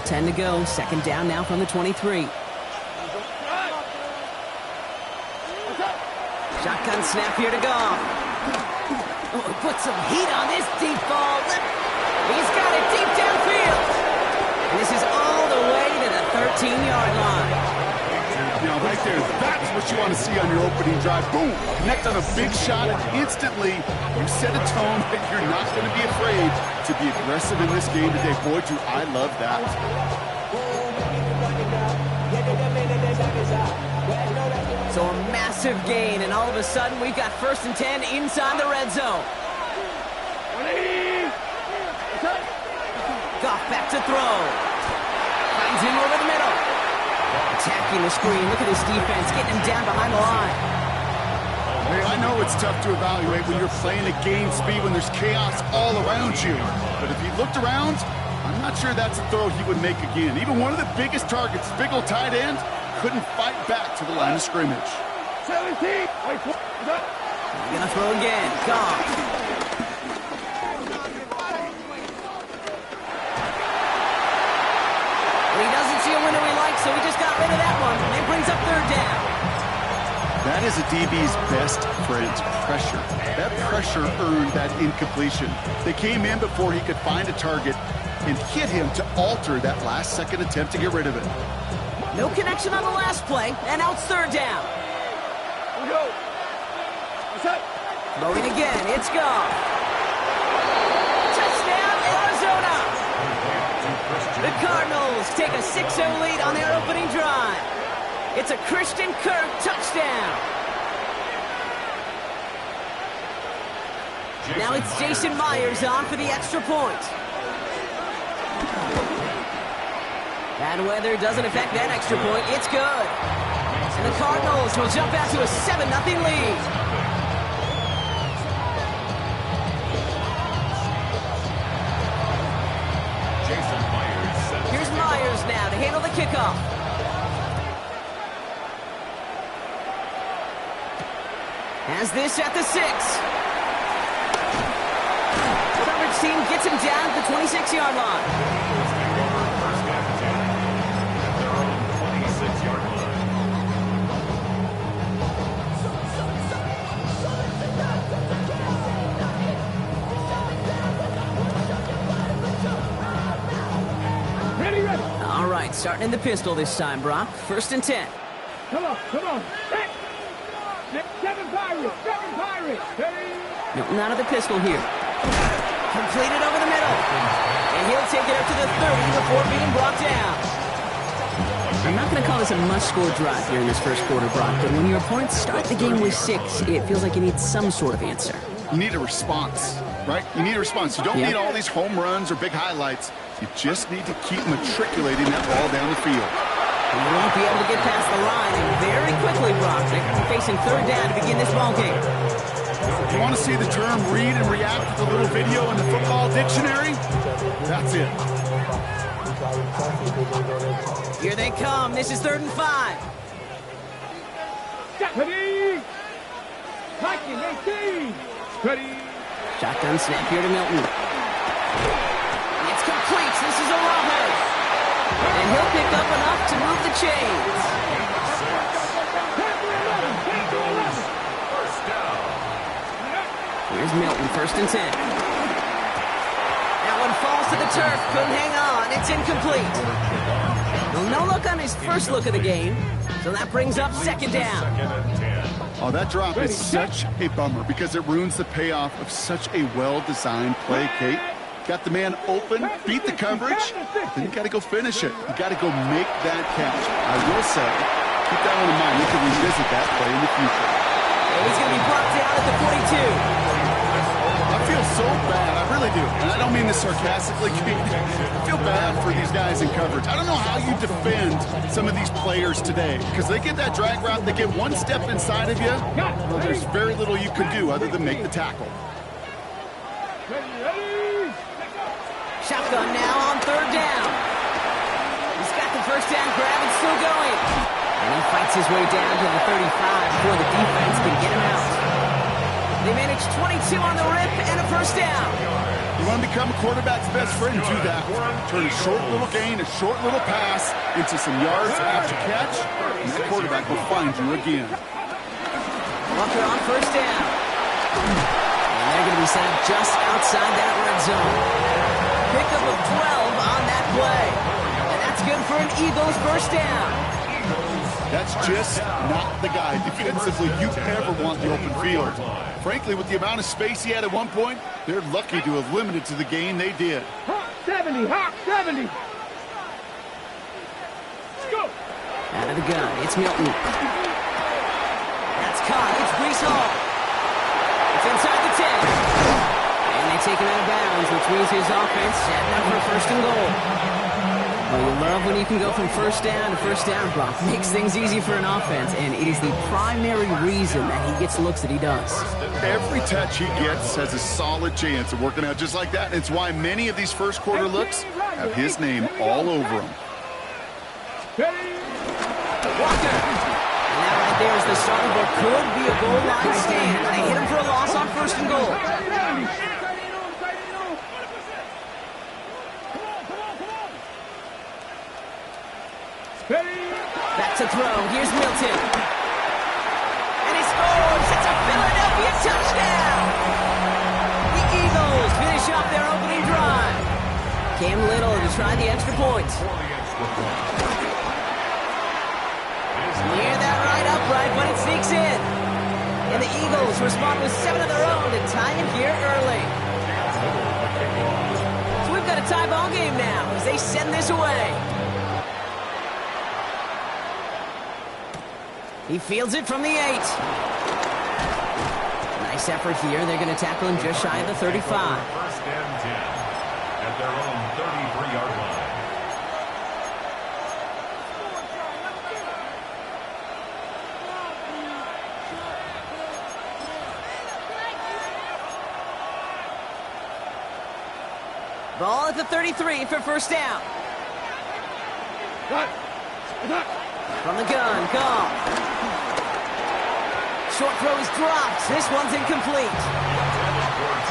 Still 10 to go. Second down now from the 23. Shotgun snap here to Goff. Oh, put some heat on this deep ball. He's got it deep downfield. And this is all the way to the 13-yard line. Now, right there, that's what you want to see on your opening drive. Boom! Connect on a big shot, and instantly you set a tone that you're not going to be afraid to be aggressive in this game today. Boy, do I love that. So a massive gain, and all of a sudden we've got 1st and 10 inside the red zone. Goff back to throw. Finds him over the middle. Attacking the screen. Look at this defense, getting him down behind the line. Hey, I know it's tough to evaluate when you're playing at game speed, when there's chaos all around you. But if he looked around, I'm not sure that's a throw he would make again. Even one of the biggest targets, big old tight end, couldn't fight back to the line of scrimmage. 17. Gonna throw again. Goff. He doesn't see a window he likes, so he just got rid of that one. And it brings up 3rd down. That is a DB's best friend, pressure. That pressure earned that incompletion. They came in before he could find a target and hit him to alter that last-second attempt to get rid of it. No connection on the last play, and now it's 3rd down. Throwing again, it's Goff. Touchdown, Arizona! The Cardinals take a 6-0 lead on their opening drive. It's a Christian Kirk touchdown. Now it's Jason Myers on for the extra point. Bad weather doesn't affect that extra point. It's good. And the Cardinals will jump out to a 7-0 lead. Here's Myers now to handle the kickoff. Has this at the 6. Coverage team gets him down at the 26-yard line. All right, starting in the pistol this time, Brock. 1st and 10. Come on. Seven Pirates. Milton out of the pistol here. Completed over the middle. And he'll take it up to the 30 before being brought down. I'm not going to call this a must-score drive here in this first quarter, Brock, but when your opponents start the game with 6, it feels like you need some sort of answer. You need a response, right? You need a response. You don't need all these home runs or big highlights. You just need to keep matriculating that ball down the field. He won't be able to get past the line, and very quickly, Brock, they're facing 3rd down to begin this ball game. You want to see the term read and react with a little video in the football dictionary? That's it. Here they come. This is 3rd and 5. Shotgun snap here to Milton. It's complete. This is Olave. And he'll pick up enough to move the chains. Here's Milton, 1st and 10. That one falls to the turf. Couldn't hang on. It's incomplete. Well, no look on his first look of the game. So that brings up 2nd down. Oh, that drop is such a bummer because it ruins the payoff of such a well-designed play, Kate. Got the man open, beat the coverage, then you got to go finish it. You got to go make that catch. I will say, keep that one in mind. You can revisit that play in the future. And he's going to be brought down at the 42. I feel so bad. I really do. And I don't mean this sarcastically. I feel bad for these guys in coverage. I don't know how you defend some of these players today because they get that drag route, they get one step inside of you. Well, there's very little you can do other than make the tackle. Shotgun now on 3rd down. He's got the 1st down grab and still going. And he fights his way down to the 35 before the defense can get him out. They manage 22 on the rip and a first down. You want to become a quarterback's best friend, do that. Turn a short little gain, a short little pass into some yards after catch, and that quarterback will find you again. Walker on first down. And they're going to be set up just outside that red zone. Pickup of 12 on that play. And that's good for an Eagles first down. That's just not the guy defensively you ever want in the open field. Frankly, with the amount of space he had at one point, they're lucky to have limited to the gain they did. Hawk 70, Hawk 70. Let's go. Out of the gun, it's Milton. That's caught, it's Breece Hall. It's inside the 10. And they take him out of bounds, which means his offense setting up for first and goal. Well, you love when you can go from first down to first down, Brock. Makes things easy for an offense, and it is the primary reason that he gets looks that he does. Every touch he gets has a solid chance of working out just like that. It's why many of these first quarter looks have his name all over them. Walker. And that right there is the start of what could be a goal line stand. They hit him for a loss on first and goal. Back to throw. Here's Milton. And he scores. It's a Philadelphia touchdown. The Eagles finish off their opening drive. Cam Little to try the extra point. Near that right upright, but it sneaks in. And the Eagles respond with 7 of their own to tie it here early. So we've got a tie ball game now as they send this away. He fields it from the 8. Nice effort here. They're going to tackle him just shy of the 35. First and 10 at their own 33-yard line. Ball at the 33 for first down. From the gun, Goff. Short throw is dropped. This one's incomplete.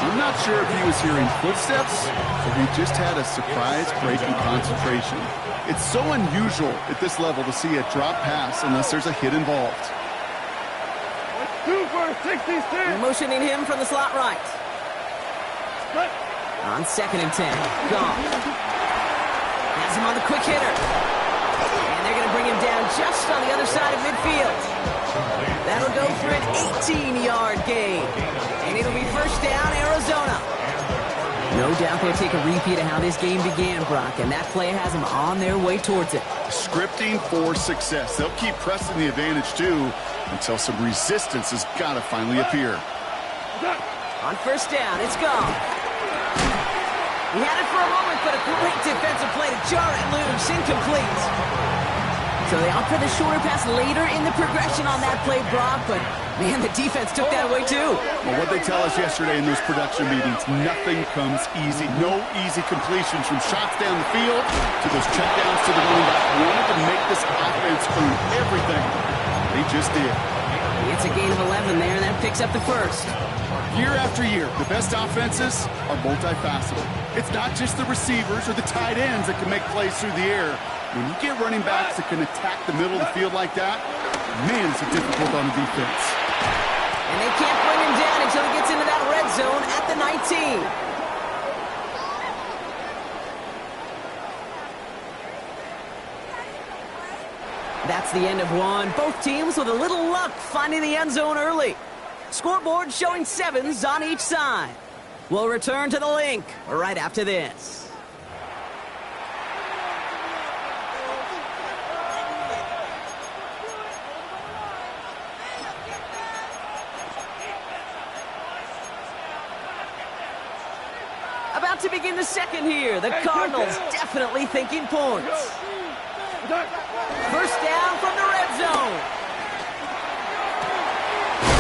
I'm not sure if he was hearing footsteps or he just had a surprise break in concentration. It's so unusual at this level to see a drop pass unless there's a hit involved. 2 for 66. Motioning him from the slot right. On 2nd and 10. Goff. Has him on the quick hitter. And they're going to bring him down just on the other side of midfield. That'll go for an 18-yard gain. And it'll be first down, Arizona. No doubt they'll take a repeat of how this game began, Brock, and that play has them on their way towards it. Scripting for success. They'll keep pressing the advantage, too, until some resistance has got to finally appear. On first down, it's gone. He had it for a moment, but a great defensive play to jar it loose, incomplete. So they opt for the shorter pass later in the progression on that play, Brock, but man, the defense took that away too. Well, what they tell us yesterday in those production meetings, nothing comes easy. No easy completions from shots down the field to those checkdowns to the running back. Wanted to make this offense earn everything. They just did. It's a gain of 11 there, and that picks up the first. Year after year, the best offenses are multifaceted. It's not just the receivers or the tight ends that can make plays through the air. When you get running backs that can attack the middle of the field like that, man, it's difficult on the defense. And they can't bring him down until he gets into that red zone at the 19. That's the end of one. Both teams with a little luck finding the end zone early. Scoreboard showing 7s on each side. We'll return to the link right after this. About to begin the second here. The Cardinals definitely thinking points. First down from the red zone.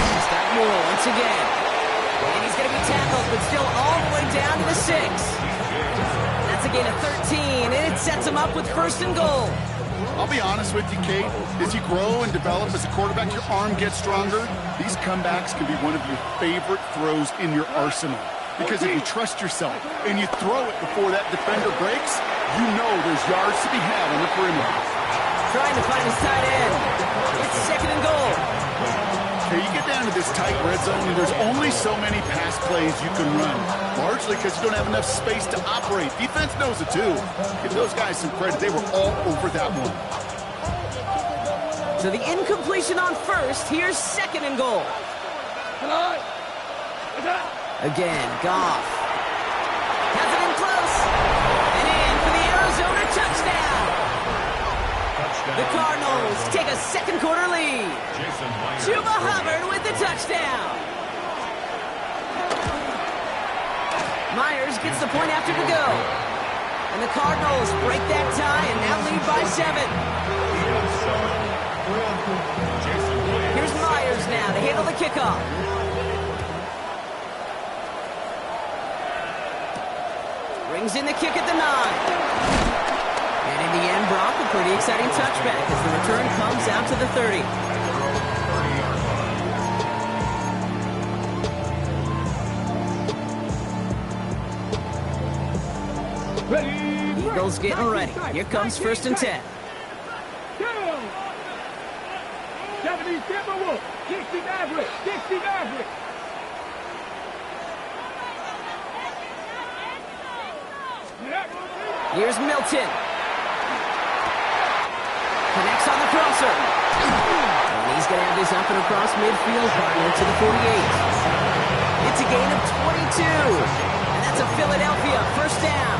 He's got Moore once again. And he's going to be tackled, but still all the way down to the 6. That's a gain of 13, and it sets him up with first and goal. I'll be honest with you, Kate. As you grow and develop as a quarterback, your arm gets stronger. These comebacks can be one of your favorite throws in your arsenal. Because if you trust yourself and you throw it before that defender breaks, you know there's yards to be had on the perimeter. Trying to find his tight end. It's 2nd and goal. Okay, you get down to this tight red zone, and there's only so many pass plays you can run, largely because you don't have enough space to operate. Defense knows it too. Give those guys some credit. They were all over that one. So the incompletion on 1st. Here's 2nd and goal. Again, Goff. Has it in close. And in for the Arizona touchdown. The Cardinals take a 2nd quarter lead. Chuba Hubbard with the touchdown. Myers gets the point after to go. And the Cardinals break that tie and now lead by 7. Here's Myers now to handle the kickoff. Brings in the kick at the 9. And in the end, Brock, a pretty exciting touchback as the return comes out to the 30. Eagles getting ready. Here comes 1st and 10. 70 Timberwolves, 60 Mavericks, 60 Mavericks. Here's Milton. Connects on the crosser. And he's going to have this up and across midfield, partner to the 48. It's a gain of 22. And that's a Philadelphia 1st down.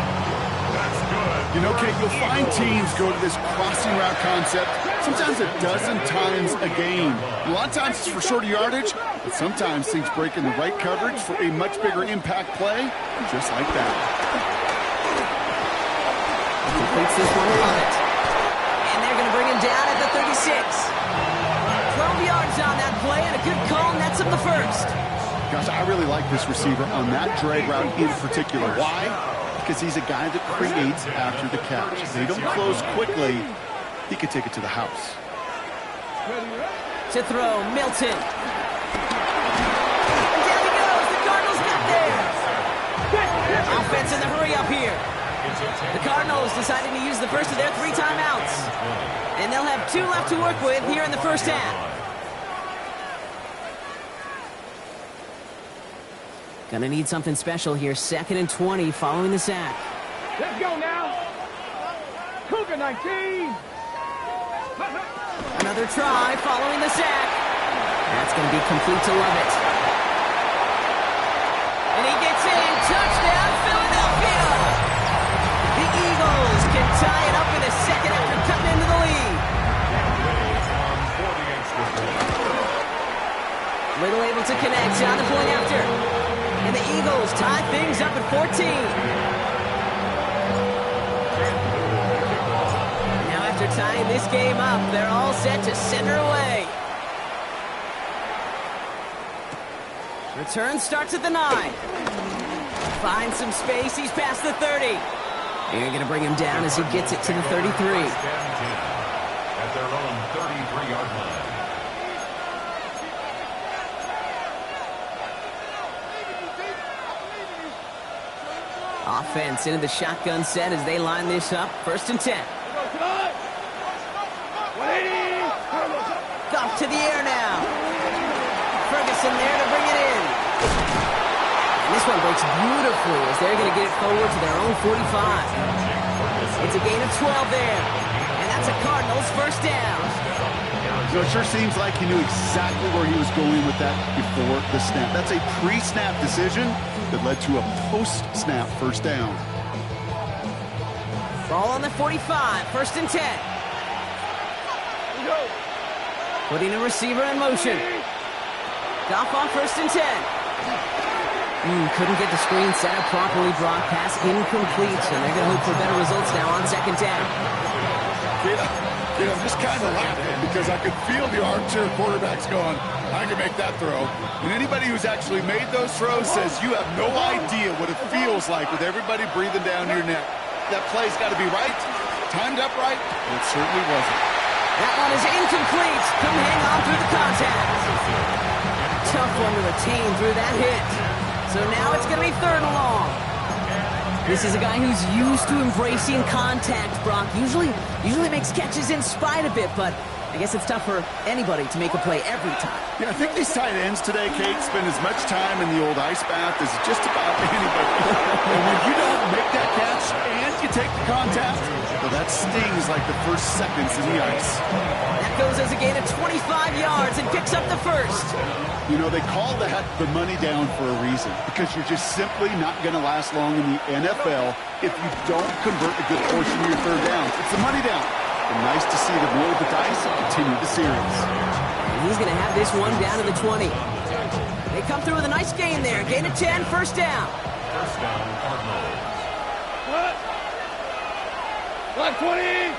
You know, Kate, you'll find teams go to this crossing route concept sometimes a dozen times a game. A lot of times it's for shorter yardage, but sometimes things break in the right coverage for a much bigger impact play, just like that. Completes this one, love it. And they're going to bring him down at the 36. 12 yards on that play, and a good call nets him the 1st. Gosh, I really like this receiver on that drag route in particular. Why? Because he's a guy that creates after the catch. They don't close quickly. He could take it to the house. To throw, Milton. And down he goes. The Cardinals got there. Offense in the hurry up here. The Cardinals deciding to use the first of their 3 timeouts. And they'll have 2 left to work with here in the 1st half. Gonna need something special here. 2nd and 20 following the sack. Let's go now. Cougar 19. Another try following the sack. That's gonna be complete to Lovett. And he gets in. Touchdown, Philadelphia. The Eagles can tie it up in a second after cutting into the lead. Little able to connect on the point after. And the Eagles tie things up at 14. Now after tying this game up, they're all set to send her away. Return starts at the 9. Finds some space, he's past the 30. They're going to bring him down as he gets it to the 33. At their own 33-yard line. Offense into the shotgun set as they line this up. 1st and 10. Goff to the air now. Ferguson there to bring it in. And this one breaks beautifully as they're going to get it forward to their own 45. It's a gain of 12 there. And that's a Cardinals 1st down. So it sure seems like he knew exactly where he was going with that before the snap. That's a pre-snap decision that led to a post-snap 1st down. Ball on the 45, 1st and 10. Putting a receiver in motion. Goff on 1st and 10. Couldn't get the screen set up properly. Brock pass incomplete, and they're going to hope for better results now on 2nd down. I'm just kind of laughing because I could feel the armchair quarterbacks going, I can make that throw. And anybody who's actually made those throws says you have no idea what it feels like with everybody breathing down your neck. That play's got to be right, timed up right, and it certainly wasn't. That one is incomplete. Come hang on through the contact. Tough one to retain through that hit. So now it's going to be 3rd and long. This is a guy who's used to embracing contact, Brock. Usually makes catches in spite of it, but I guess it's tough for anybody to make a play every time. Yeah, I think these tight ends today, Kate, spend as much time in the old ice bath as just about anybody. And when you don't make that catch and you take the contact, well, that stings like the first seconds in the ice. That goes as a gain of 25 yards and picks up the 1st. You know, they call that the money down for a reason, because you're just simply not going to last long in the NFL if you don't convert a good portion of your 3rd down. It's the money down. And nice to see them roll the dice and continue the series. And he's going to have this one down to the 20. They come through with a nice gain there. Gain of 10, 1st down. 1st down, Cardinals. What? 120.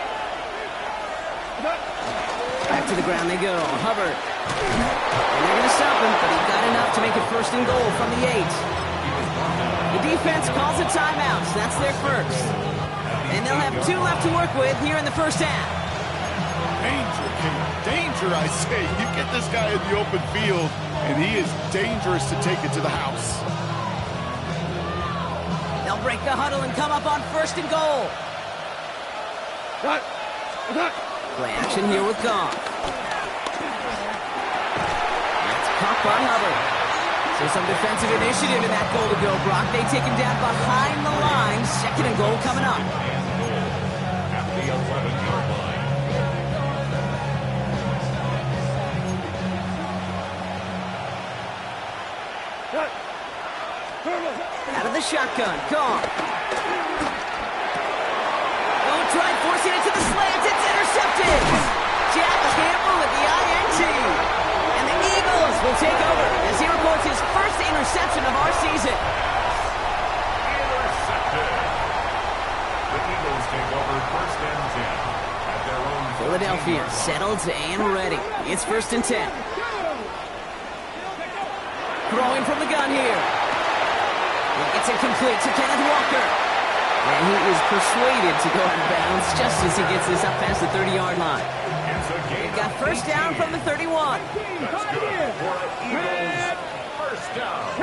Back to the ground they go. Hubbard. And they're going to stop him, but he got enough to make it 1st and goal from the 8. The defense calls a timeout. That's their 1st. And they'll have 2 left to work with here in the 1st half. Danger, King. Danger, I say. You get this guy in the open field, and he is dangerous to take it to the house. They'll break the huddle and come up on 1st and goal. Play action here with Goff. That's caught by Hubbard. So some defensive initiative in that goal to go, Brock. They take him down behind the line. 2nd and goal coming up. At the 11-yard line. Out of the shotgun. Goff. Oh, try forcing it to the slants. It's intercepted. Jack Campbell at the INT. And the Eagles will take over as he reports his 1st interception of our season. Intercepted. The Eagles take over 1st and 10 at their own. Philadelphia settled and ready. It's 1st and 10. Throwing from the gun here. It's incomplete to Kenneth Walker. And he is persuaded to go out of bounds just as he gets this up past the 30-yard line. They've got 1st down from the 31. That's good for Eagles. 1st down.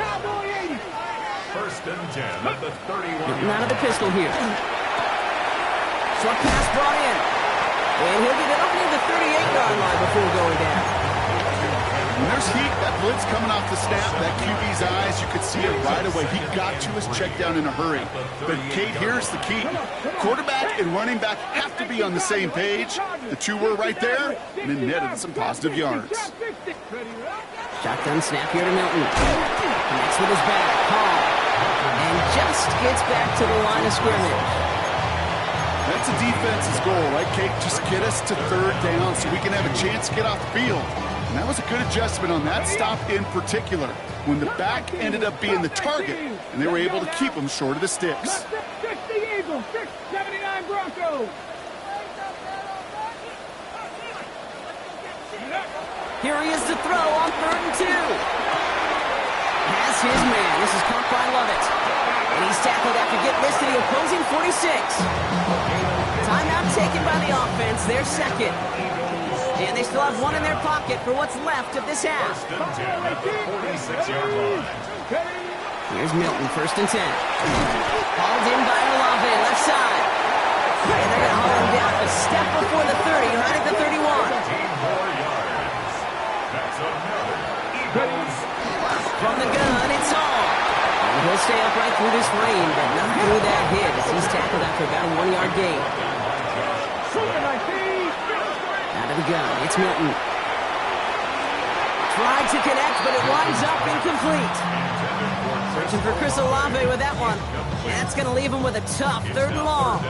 1st and 10 at the 31. Out of the pistol here. Short pass brought in. And he'll get it up near the 38-yard line before going down. When there's heat, that blitz coming off the snap, that QB's eyes, you could see it right away. He got to his check down in a hurry. But, Kate, here's the key. Quarterback and running back have to be on the same page. The 2 were right there, and it netted some positive yards. Shotgun snap here to Milton. Connects with his back. Hall. And just gets back to the line of scrimmage. That's a defense's goal, right, Kate? Just get us to 3rd down so we can have a chance to get off the field. And that was a good adjustment on that stop in particular, when the back ended up being the target, and they were able to keep him short of the sticks. 60 Eagles, 79 Broncos. Here he is to throw on 3rd and 2. Has his man. This is caught by Lovett. And he's tackled after getting this to the opposing 46. Timeout taken by the offense. Their 2nd. And they still have 1 in their pocket for what's left of this half. 1st and 10 at the 46-yard line. Here's Milton, 1st and 10. Hauled in by Olave, left side. And they're going to haul him down a step before the 30, right at the 31. 15 more yards. That's another Eagles. From the gun, it's Hall. And he'll stay upright through this rain, but not through that hit as he's tackled after about a 1-yard gain. Out of the gun, it's Milton. Tried to connect, but it winds up incomplete. Searching for Chris Olave with that one. That's going to leave him with a tough 3rd and long.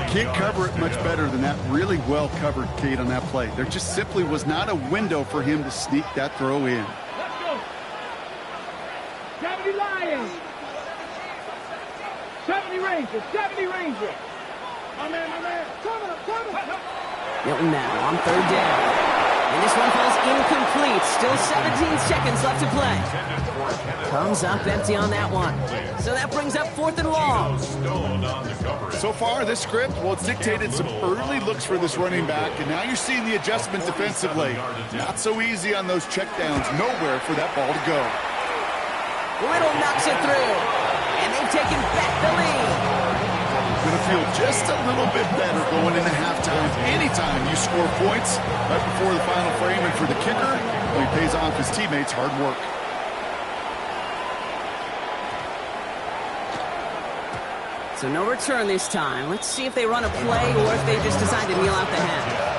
Can't cover it much better than that. Really well covered, Kate, on that play. There just simply was not a window for him to sneak that throw in. Let's go. 70 Lions. 70 Rangers. 70 Rangers. My man. Come on. Milton now on 3rd down. And this one falls incomplete. Still 17 seconds left to play. Comes up empty on that one. So that brings up 4th and long. So far, this script, well, it's dictated some early looks for this running back, and now you're seeing the adjustment defensively. Not so easy on those checkdowns. Nowhere for that ball to go. Little knocks it through. And they've taken back the lead. Going to feel just a little bit better going into halftime. Anytime you score points right before the final frame, and for the kicker, well, he pays off his teammates' hard work. So no return this time. Let's see if they run a play or if they just decide to kneel out the half.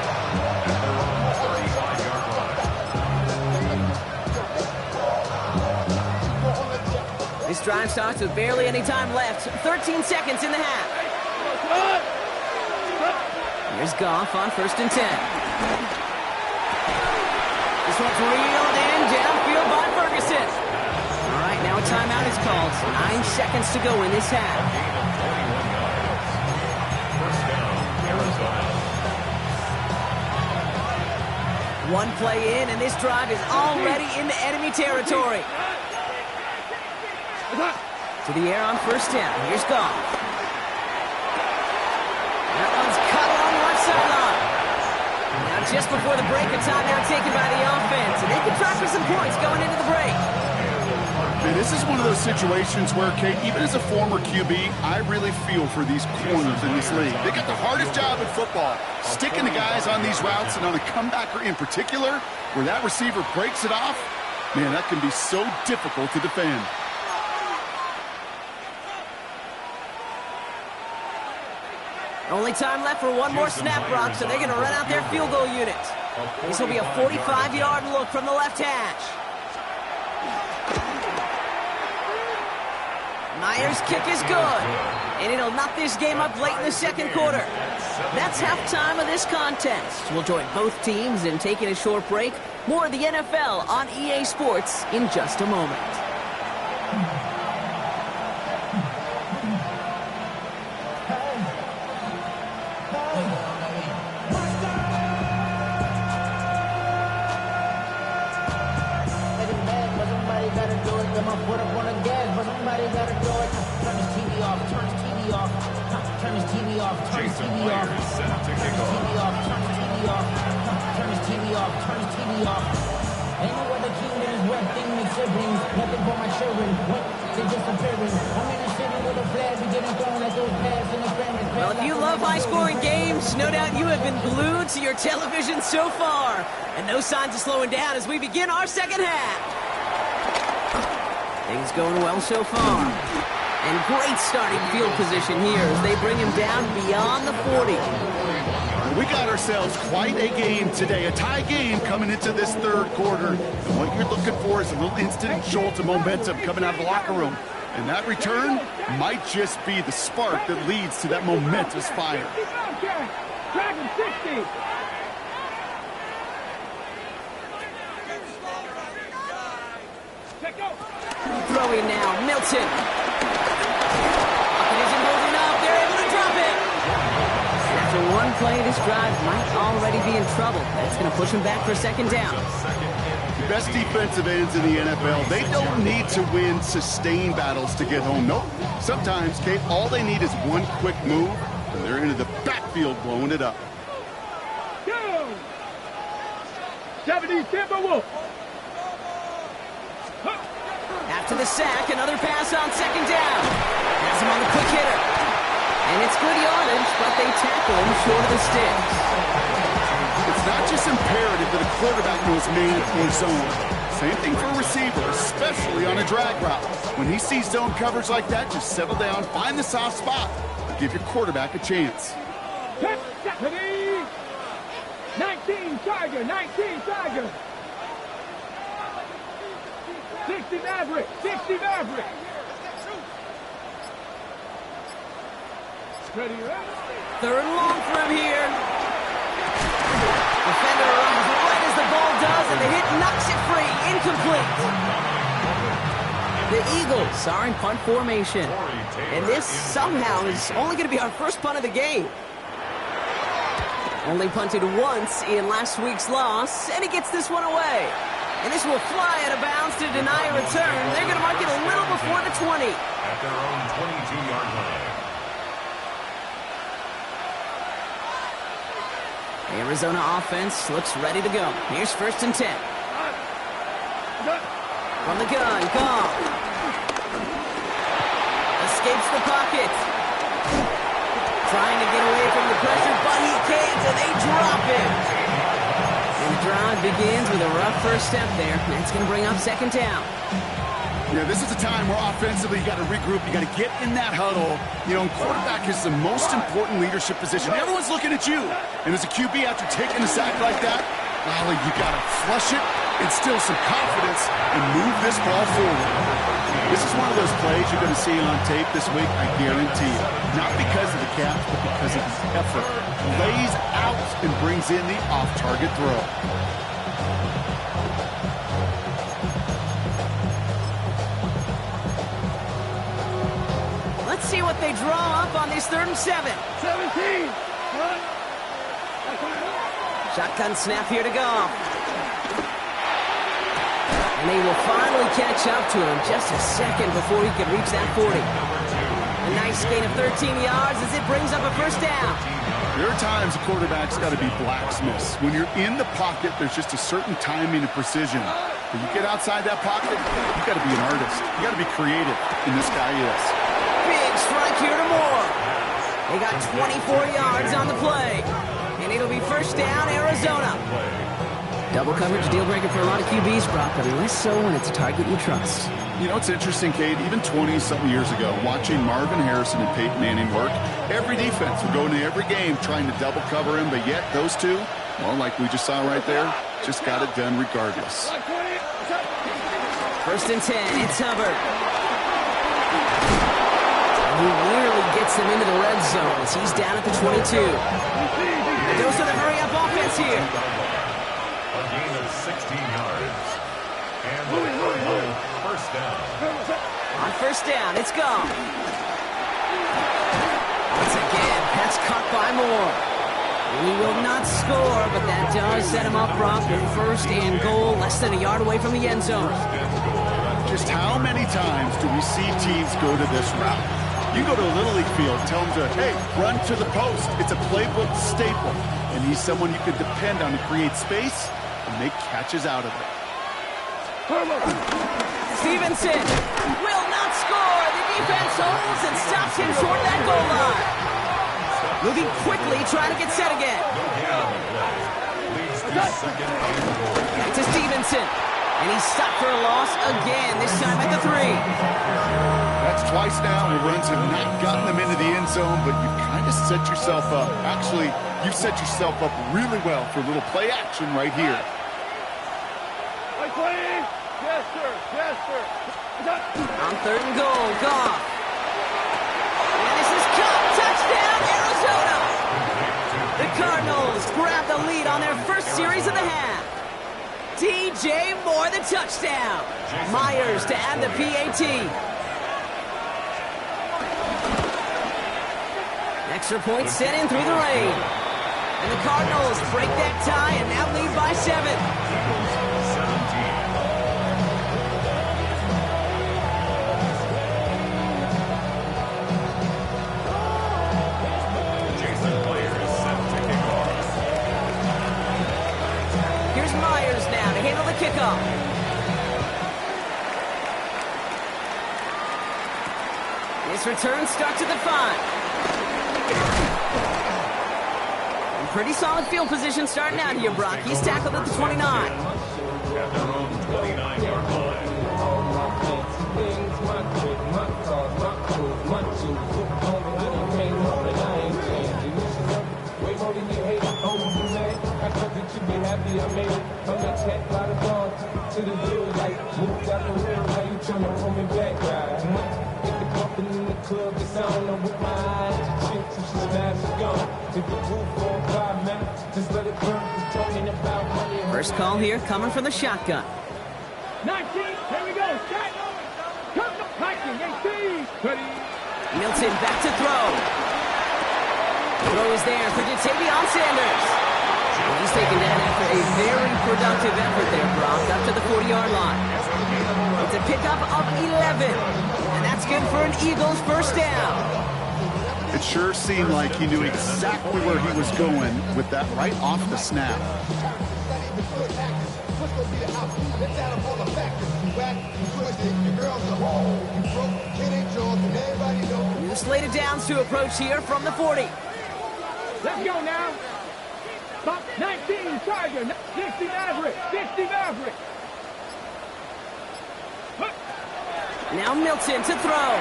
This drive starts with barely any time left. 13 seconds in the half. Here's Goff on 1st and 10. This one's reeled in downfield by Ferguson. All right, now a timeout is called. 9 seconds to go in this half. One play in, and this drive is already into enemy territory. To the air on 1st down. Here's Goff. That one's cut along left sideline. Now just before the break, a timeout taken by the offense, and they can try for some points going into the break. And this is one of those situations where, Kate, even as a former QB, I really feel for these corners in this league. They got the hardest job in football, sticking the guys on these routes, and on a comebacker in particular, where that receiver breaks it off, man, that can be so difficult to defend. Only time left for one more snap, Brock, so they're going to run out their field goal unit. This will be a 45-yard look from the left hash. Myers' kick is good, and it'll knock this game up late in the second quarter. That's halftime of this contest. We'll join both teams in taking a short break. More of the NFL on EA Sports in just a moment. Well, if you love high-scoring games, no doubt you have been glued to your television so far. And no signs of slowing down as we begin our second half. Things going well so far. And great starting field position here as they bring him down beyond the 40. We got ourselves quite a game today, a tie game coming into this third quarter. And what you're looking for is a little instant jolt of momentum coming out of the locker room. And that return might just be the spark that leads to that momentous fire. Dragon 60. Throwing now, Milton. It isn't holding up. They're able to drop it. And after one play, this drive might already be in trouble. That's going to push him back for second down. The best defensive ends in the NFL, they don't need to win sustained battles to get home. Nope. Sometimes, Kate, all they need is one quick move, and they're into the backfield blowing it up. Go! 70 Timberwolves. After the sack, another pass on second down. Has him on the quick hitter. And it's good yardage, but they tackle him short of the sticks. It's not just imperative that a quarterback knows man or zone. Same thing for a receiver, especially on a drag route. When he sees zone coverage like that, just settle down, find the soft spot, and give your quarterback a chance. 19 Tiger, 19 Tiger. 60 Maverick, 60 Maverick. Ready, right? Third and long for him here. Defender runs right as the ball does, and the hit knocks it free. Incomplete. The Eagles are in punt formation. And this somehow is only going to be our first punt of the game. Only punted once in last week's loss, and he gets this one away. And this will fly out of bounds to deny a return. They're going to mark it a little before the 20. At their own 22-yard line. The Arizona offense looks ready to go. Here's 1st and 10. From the gun, Goff. escapes the pocket. Trying to get away from the pressure, but he can't, and they drop him. And the drive begins with a rough first step there. That's going to bring up second down. Yeah, this is a time where offensively you got to regroup. You got to get in that huddle. You know, quarterback is the most important leadership position. Everyone's looking at you. And as a QB, after taking a sack like that, golly, you got to flush it, instill some confidence, and move this ball forward. This is one of those plays you're going to see on tape this week, I guarantee you. Not because of the catch, but because of his effort. Lays out and brings in the off-target throw. Let's see what they draw up on this 3rd and 7. 17. Shotgun snap here to go. And they will finally catch up to him just a second before he could reach that 40. A nice gain of 13 yards as it brings up a first down. There are times a quarterback's got to be blacksmiths. When you're in the pocket, there's just a certain timing and precision. When you get outside that pocket, you got to be an artist. You got to be creative, and this guy is. Big strike here to Moore. They got 24 yards on the play. And it'll be first down, Arizona. Double coverage deal breaker for a lot of QBs, Brock, but less so when it's a target you trust. You know, it's interesting, Kate, even 20-something years ago, watching Marvin Harrison and Peyton Manning work, every defense would go into every game trying to double cover him, but yet those two, well, like we just saw right there, just got it done regardless. 1st and 10, it's Hubbard. He nearly gets them into the red zone as he's down at the 22. Goes to the hurry-up offense here. A gain of 16 yards. And the first down. On first down, it's gone. Once again, pass caught by Moore. He will not score, but that does set him up, Brock, with 1st and goal, less than a yard away from the end zone. Just how many times do we see teams go to this route? You go to a Little League field, tell them to, hey, run to the post. It's a playbook staple. And he's someone you can depend on to create space and make catches out of it. Stevenson will not score. The defense holds and stops him short of that goal line. Moving quickly, trying to get set again. Back to Stevenson. And he's stopped for a loss again, this time at the 3. That's twice now, and the runs have not gotten them into the end zone, but you've kind of set yourself up. Actually, you've set yourself up really well for a little play action right here. Yes, sir. Yes, sir. On 3rd and goal, Goff. And this is caught. Touchdown, Arizona. The Cardinals grab the lead on their first series of the half. DJ Moore, the touchdown. Myers to add the PAT. Extra point set in through the rain. And the Cardinals break that tie and now lead by 7. Myers now to handle the kickoff. This return starts at the 5. And pretty solid field position starting out here, Brock. He's tackled at the 29. At their own 29-yard line. First call here coming from the shotgun. 19, here we go. Set. Come to packing. Milton back to throw. Throw is there for Ja'Tavion Sanders. Well, he's taken down after a very productive effort there, Brock, up to the 40-yard line. It's a pickup of 11, and that's good for an Eagles first down. It sure seemed like he knew exactly where he was going with that right off the snap. slate of downs to approach here from the 40. Let's go now. Top 19, Tiger. 60 Maverick. 60 Maverick. Now Milton to throw.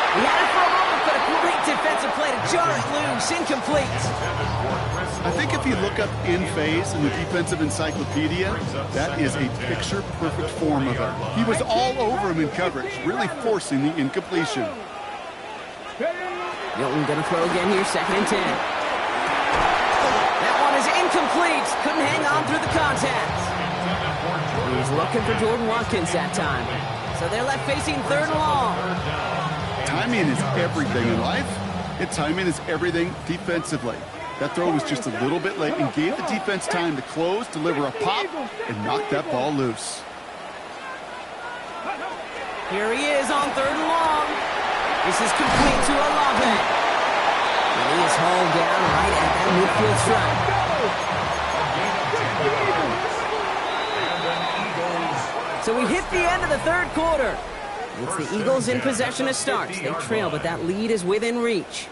He had it for a moment, but a great defensive play to jar it loose. Incomplete. I think if you look up in phase in the defensive encyclopedia, that is a picture-perfect form of it. He was all over him in coverage, really forcing the incompletion. Milton going to throw again here, 2nd and 10. That one is incomplete. Couldn't hang on through the contact. He's looking for Jordan Watkins that time. So they're left facing 3rd and long. Timing is everything in life, and timing is everything defensively. That throw was just a little bit late and gave the defense time to close, deliver a pop, and knock that ball loose. Here he is on 3rd and long. This is complete to Olave. And he is hauled down right at that midfield stripe. So we hit the end of the 3rd quarter. It's the Eagles in possession to start. They trail, but that lead is within reach.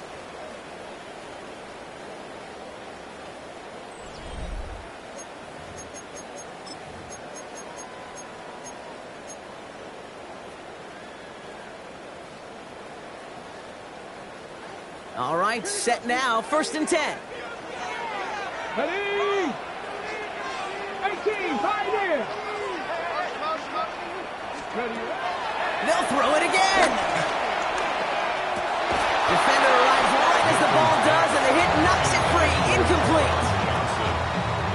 All right, set now, 1st and 10. Ready? 18, pioneer. They'll throw it again. Defender arrives right as the ball does, and the hit knocks it free. Incomplete.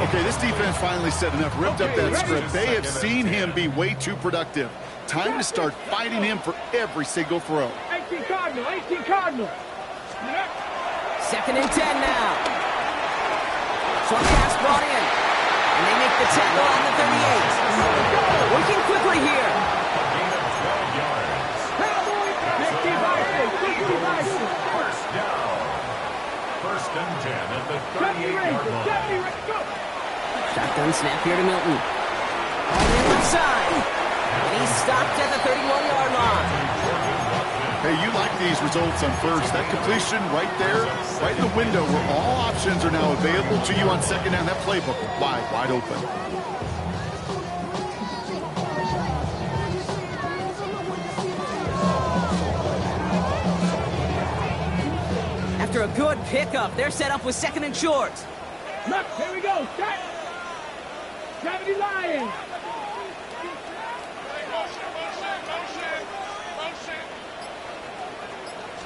Okay, this defense finally said enough, ripped up that script. They have seen him be way too productive. Time to start fighting him for every single throw. 18 Cardinal, 18 Cardinal. 2nd and 10 now. Short pass brought in. And they make the tackle on the 38. Working quickly here. First down. 1st and 10 at the 38-yard line. Shotgun snap here to Milton. On the left side. And he's stopped at the 31-yard line. Hey, you like these results on first. That completion right there, right in the window where all options are now available to you on 2nd down. That playbook wide open. After a good pickup, they're set up with 2nd and short. Look, here we go. Set. 70 Lions.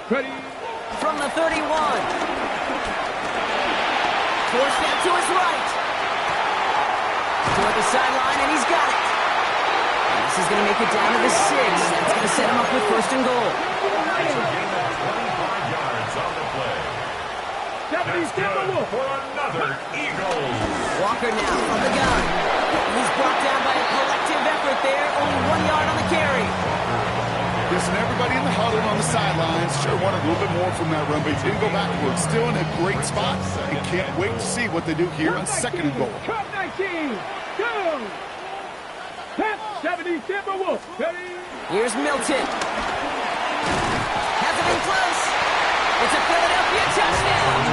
Ready? From the 31. Force snap to his right. Toward the sideline, and he's got it. And this is going to make it down to the 6. That's going to set him up with 1st and goal. That's a gain of 25 yards on the play. That's good for another Eagles. Walker now from the gun. He's brought down by a collective effort there. Only 1 yard on the carry. Listen, everybody in the huddle on the sidelines sure wanted a little bit more from that run, but he didn't go backwards. Still in a great spot, and can't wait to see what they do here on 2nd and goal. Cup 19. Go. Pep 70 Timberwolves. Ready? Here's Milton. Has it in close. It's a Philadelphia touchdown.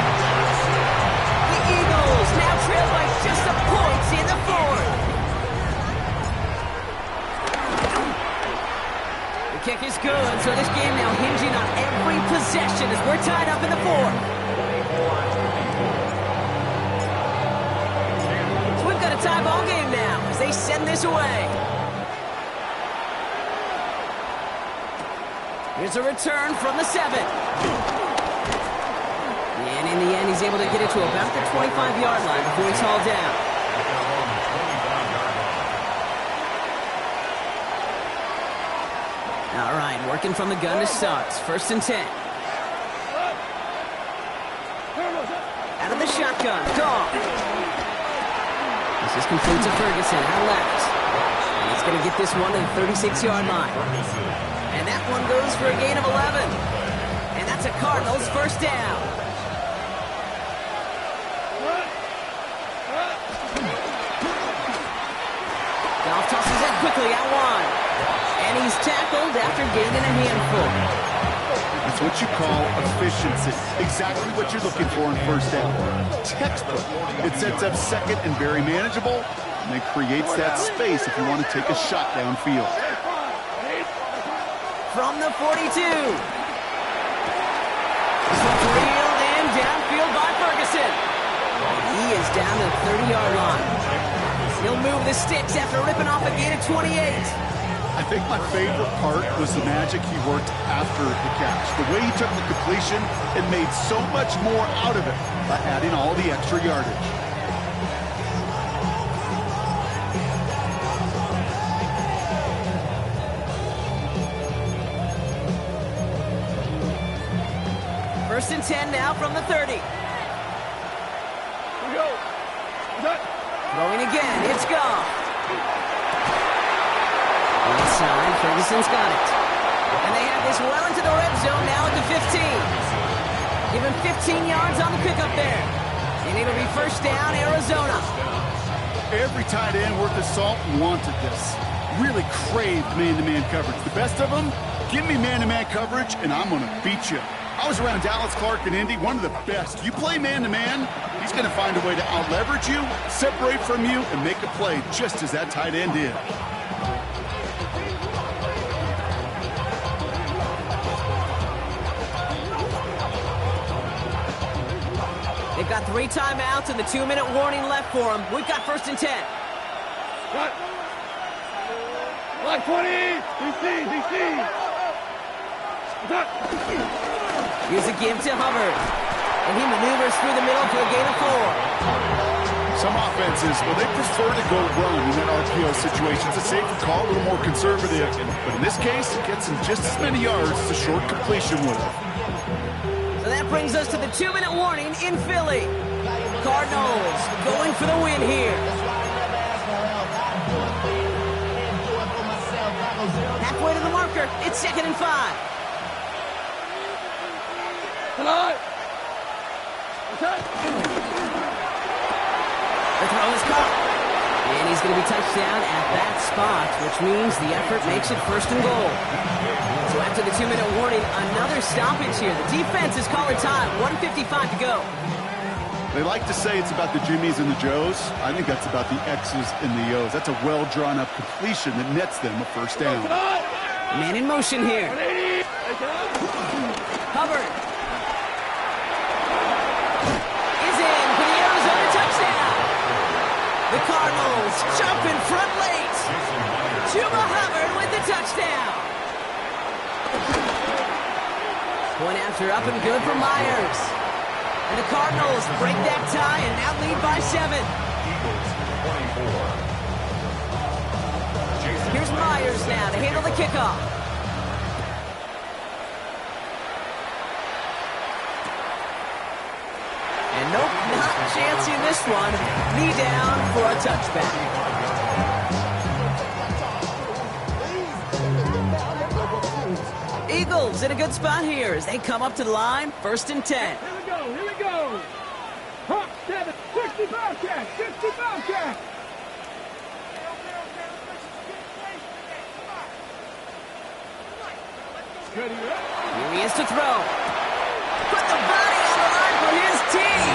The Eagles now trail by just a point in the 4th. Kick is good, so this game now hinging on every possession as we're tied up in the 4th. So we've got a tie ball game now as they send this away. Here's a return from the 7. And in the end, he's able to get it to about the 25-yard line before he's hauled down. All right, working from the gun to start. 1st and 10. Out of the shotgun. Goff. This is complete to Ferguson. Out left. And he's going to get this one to the 36-yard line. And that one goes for a gain of 11. And that's a Cardinals 1st down. Goff tosses it quickly out wide. And he's tackled after gaining a handful. That's what you call efficiency. Exactly what you're looking for in first down. Textbook. It sets up second and very manageable, and it creates that space if you want to take a shot downfield. From the 42. Reeled in downfield by Ferguson. He is down to the 30-yard line. He'll move the sticks after ripping off a gain of 28. I think my favorite part was the magic he worked after the catch. The way he took the completion and made so much more out of it by adding all the extra yardage. First and 10 now from the 30. Here we go. Throwing again. It's gone. Inside, Ferguson's got it. And they have this well into the red zone now at the 15. Give him 15 yards on the pickup there. And it'll be first down, Arizona. Every tight end worth his salt wanted this. Really craved man-to-man coverage. The best of them, give me man-to-man coverage, and I'm going to beat you. I was around Dallas Clark and Indy, one of the best. You play man-to-man, he's going to find a way to out-leverage you, separate from you, and make a play just as that tight end did. They've got 3 timeouts and the 2-minute warning left for them. We've got first and 10. Cut. Block 20. DC. Cut. Here's a give to Hubbard. And he maneuvers through the middle for a gain of 4. Some offenses, well, they prefer to go run in that RPO situation. It's a safer call, a little more conservative. But in this case, it gets him just as many yards as a short completion would have. So that brings us to the 2-minute warning in Philly. Cardinals going for the win here. Halfway to the marker. It's 2nd and 5. Hello. The throw is caught. And he's going to be touched down at that spot, which means the effort makes it first and goal. So after the 2-minute warning, another stoppage here. The defense is calling time. 1:55 to go. They like to say it's about the Jimmies and the Joes. I think that's about the X's and the O's. That's a well-drawn-up completion that nets them a first down. Man in motion here. Hubbard is in for the Arizona touchdown. The Cardinals jump in front late. Chuba Hubbard with the touchdown. Point after up and good for Myers. And the Cardinals break that tie and now lead by 7. Here's Myers now to handle the kickoff. And nope, not chancing this one. Knee down for a touchback. Eagles in a good spot here as they come up to the line, first and 10. Here we go. Hawk 7, 60 Bobcat, 60 Bobcat. Ready up. Here he is to throw. Put the body on the line for his team.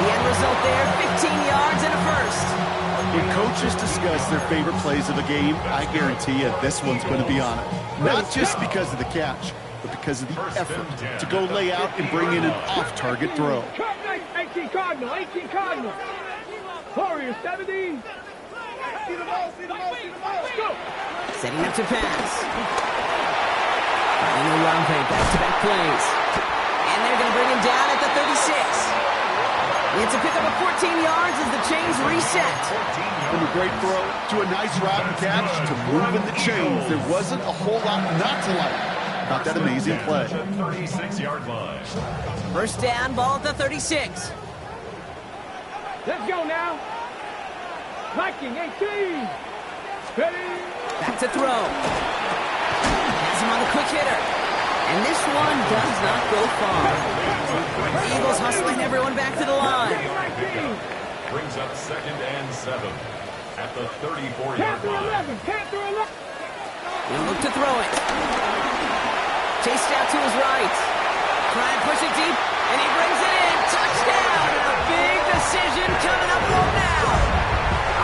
The end result there, 15 yards and a first. When coaches discuss their favorite plays of a game, I guarantee you this one's going to be on it. Not just because of the catch, but because of the effort to go lay out and bring in an off-target throw. 18 Cardinal, 18 Cardinal. Warriors 70. Go. Setting up to pass. And Olave, back-to-back plays. And they're going to bring him down at the 36. It's a pickup of 14 yards as the chains reset. From a great throw to a nice route and catch to moving the chains, there wasn't a whole lot not to like about that amazing play. 36-yard line. First down, ball at the 36. Let's go now. Viking 18. Ready. Back to throw. Has him on the quick hitter. And this one does not go far. The Eagles hustling everyone back to the line. Brings up 2nd and 7 at the 34-yard Panther line. 11. Panther 11. He'll look to throw it. Chased out to his right. Try and push it deep, and he brings it in. Touchdown! And a big decision coming up for him now.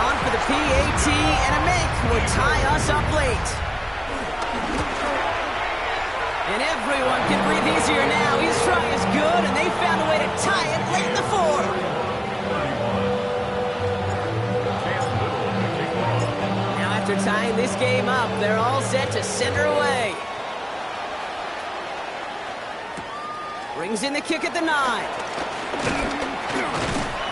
On for the PAT, and a make would tie us up late. And everyone can breathe easier now. His try is good, and they found a way to tie it late in the fourth. Now after tying this game up, they're all set to send her away. Brings in the kick at the 9.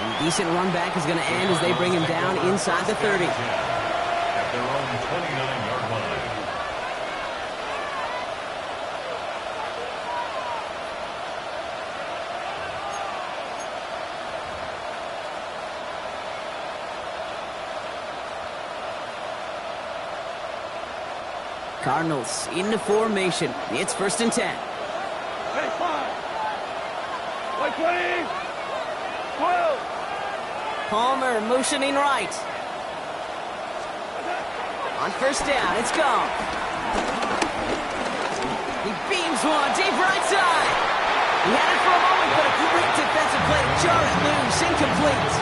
And decent run back is going to end as they bring him down inside the 30. At their own 29-yard line. Cardinals into formation. It's 1st and 10. Hey, 5. Like 20. 12. Palmer motioning right. On 1st down, it's gone. He beams one deep right side. He had it for a moment, but a great defensive play to jar it loose. Incomplete.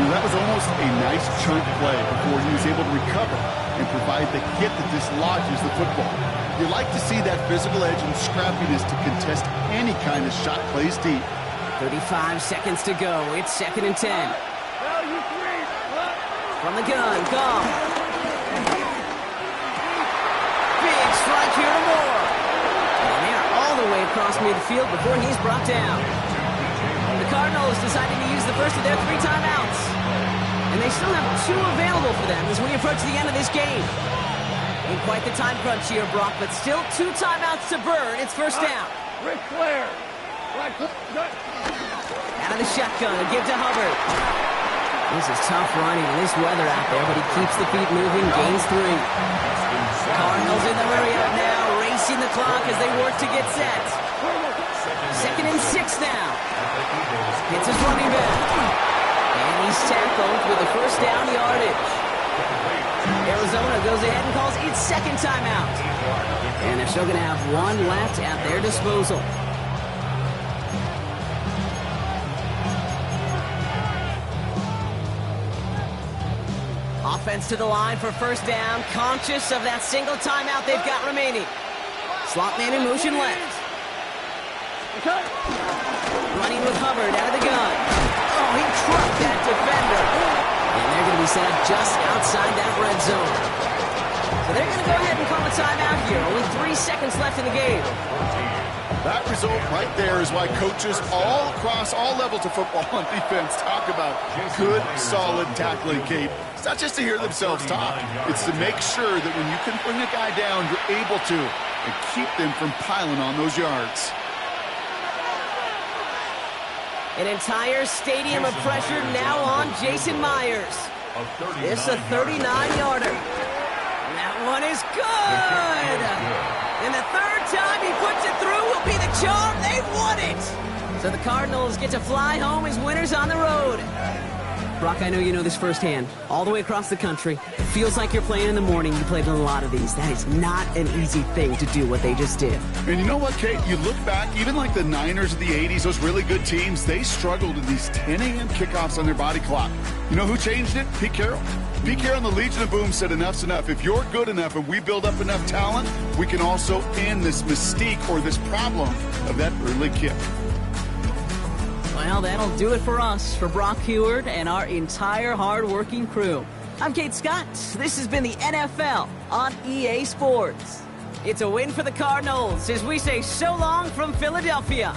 That was almost a nice chunk play before he was able to recover and provide the hit that dislodges the football. You like to see that physical edge and scrappiness to contest any kind of shot plays deep. 35 seconds to go. It's 2nd and 10. Now you 3. From the gun, gone. Big strike here to Moore. And they are all the way across midfield before he's brought down. The Cardinals deciding to use the first of their 3 timeouts. And they still have 2 available for them as we approach the end of this game. Ain't quite the time crunch here, Brock, but still 2 timeouts to burn. It's 1st down. Ric Flair. Out of the shotgun, a give to Hubbard. This is tough running in this weather out there, but he keeps the feet moving, gains 3. Cardinals in the hurry up now, racing the clock as they work to get set. 2nd and 6 now. Hits his running back. And he's tackled with the 1st down yardage. Arizona goes ahead and calls its 2nd timeout. And they're still going to have 1 left at their disposal. Offense to the line for 1st down, conscious of that single timeout they've got remaining. Slot man in motion left. Running with Hubbard out of the gun. Oh, he trucked that defender. And they're going to be set up just outside that red zone. So they're going to go ahead and call a timeout here. Only 3 seconds left in the game. That result right there is why coaches all across all levels of football and defense talk about good, solid tackling, Kate. It's not just to hear themselves talk. It's to make sure that when you can bring a guy down, you're able to and keep them from piling on those yards. An entire stadium of pressure now on Jason Myers. It's a 39-yarder. That one is good. And the 3rd time he puts it through will be the charm. They've won it. So the Cardinals get to fly home as winners on the road. Brock, I know you know this firsthand. All the way across the country. It feels like you're playing in the morning. You played in a lot of these. That is not an easy thing to do what they just did. And you know what, Kate? You look back, even like the Niners of the 80s, those really good teams, they struggled with these 10 a.m. kickoffs on their body clock. You know who changed it? Pete Carroll. Pete Carroll and the Legion of Boom said enough's enough. If you're good enough and we build up enough talent, we can also end this mystique or this problem of that early kick. Well, that'll do it for us, for Brock Huard and our entire hard-working crew. I'm Kate Scott. This has been the NFL on EA Sports. It's a win for the Cardinals as we say so long from Philadelphia.